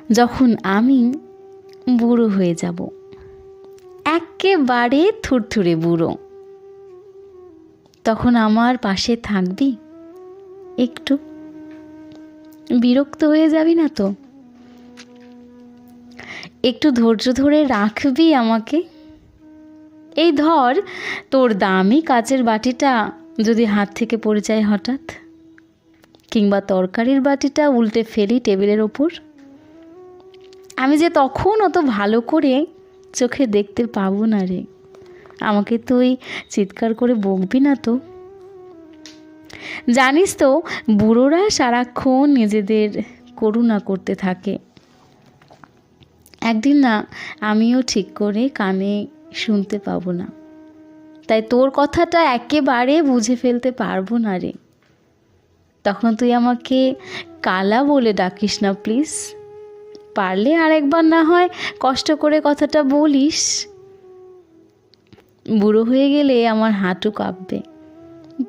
যখন আমি বুড়ো হয়ে যাব, একেবারে থুরথুরে বুড়ো, তখন আমার পাশে থাকবি? একটু বিরক্ত হয়ে যাবি না তো? একটু ধৈর্য ধরে রাখবি আমাকে? এই ধর, তোর দামি কাচের বাটিটা যদি হাত থেকে পড়ে যায় হঠাৎ, কিংবা তরকারির বাটিটা উল্টে ফেলি টেবিলের ওপর, আমি যে তখন অত ভালো করে চোখে দেখতে পাবো না রে। আমাকে তুই চিৎকার করে বকবি না তো? জানিস তো, বুড়োরা সারাক্ষণ নিজেদের করুণা করতে থাকে। একদিন না আমিও ঠিক করে কানে শুনতে পাবো না, তাই তোর কথাটা একেবারে বুঝে ফেলতে পারবো না রে। তখন তুই আমাকে কালা বলে ডাকিস না প্লিজ। পারলে আরেকবার না হয় কষ্ট করে কথাটা বলিস। বুড়ো হয়ে গেলে আমার হাঁটু কাঁপবে,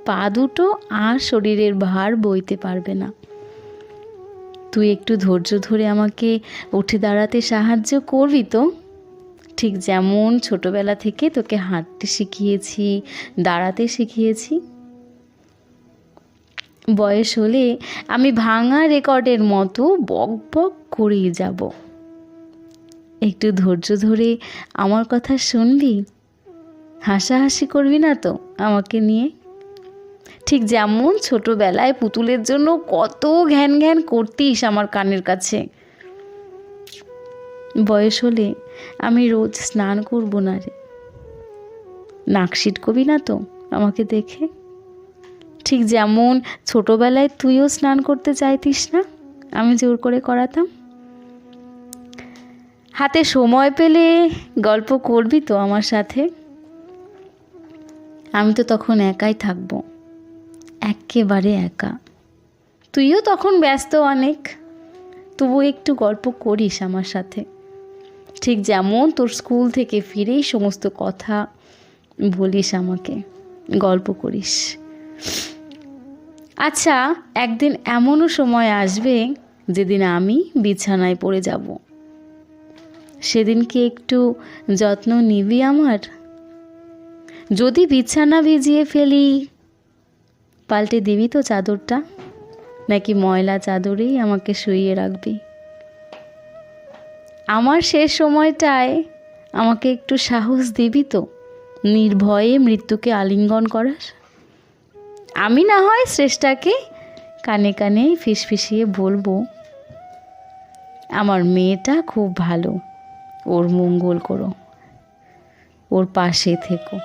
পা দুটো আর শরীরের ভার বইতে পারবে না। তুই একটু ধৈর্য ধরে আমাকে উঠে দাঁড়াতে সাহায্য করবি তো? ঠিক যেমন ছোটবেলা থেকে তোকে হাঁটতে শিখিয়েছি, দাঁড়াতে শিখিয়েছি। বয়স হলে আমি ভাঙা রেকর্ডের মতো বক বক করেই যাব। একটু ধৈর্য ধরে আমার কথা শুনবি? হাসাহাসি করবি না তো আমাকে নিয়ে? ঠিক যেমন ছোটবেলায় পুতুলের জন্য কত ঘ্যান ঘ্যান করতিস আমার কানের কাছে। বয়স হলে আমি রোজ স্নান করব না রে। নাক সিটকবি না তো আমাকে দেখে? ঠিক যেমন ছোটবেলায় তুইও স্নান করতে চাইতিস না, আমি জোর করে করাতাম। হাতে সময় পেলে গল্প করবি তো আমার সাথে? আমি তো তখন একাই থাকবো, একেবারে একা। তুইও তখন ব্যস্ত অনেক, তবু একটু গল্প করিস আমার সাথে। ঠিক যেমন তোর স্কুল থেকে ফিরেই সমস্ত কথা বলিস আমাকে, গল্প করিস। আচ্ছা, একদিন এমনও সময় আসবে যেদিন আমি বিছানায় পড়ে যাব। সেদিন কি একটু যত্ন নিবি আমার? যদি বিছানা ভিজিয়ে ফেলি, পাল্টে দিবি তো চাদরটা, নাকি ময়লা চাদরেই আমাকে শুইয়ে রাখবি? আমার শেষ সময়টায় আমাকে একটু সাহস দিবি তো নির্ভয়ে মৃত্যুকে আলিঙ্গন করার? আমি না হয় শ্রেষ্ঠাকে কানে কানে ফিসফিসিয়ে বলবো, আমার মেয়েটা খুব ভালো, ওর মঙ্গল করো, ওর পাশে থেকো।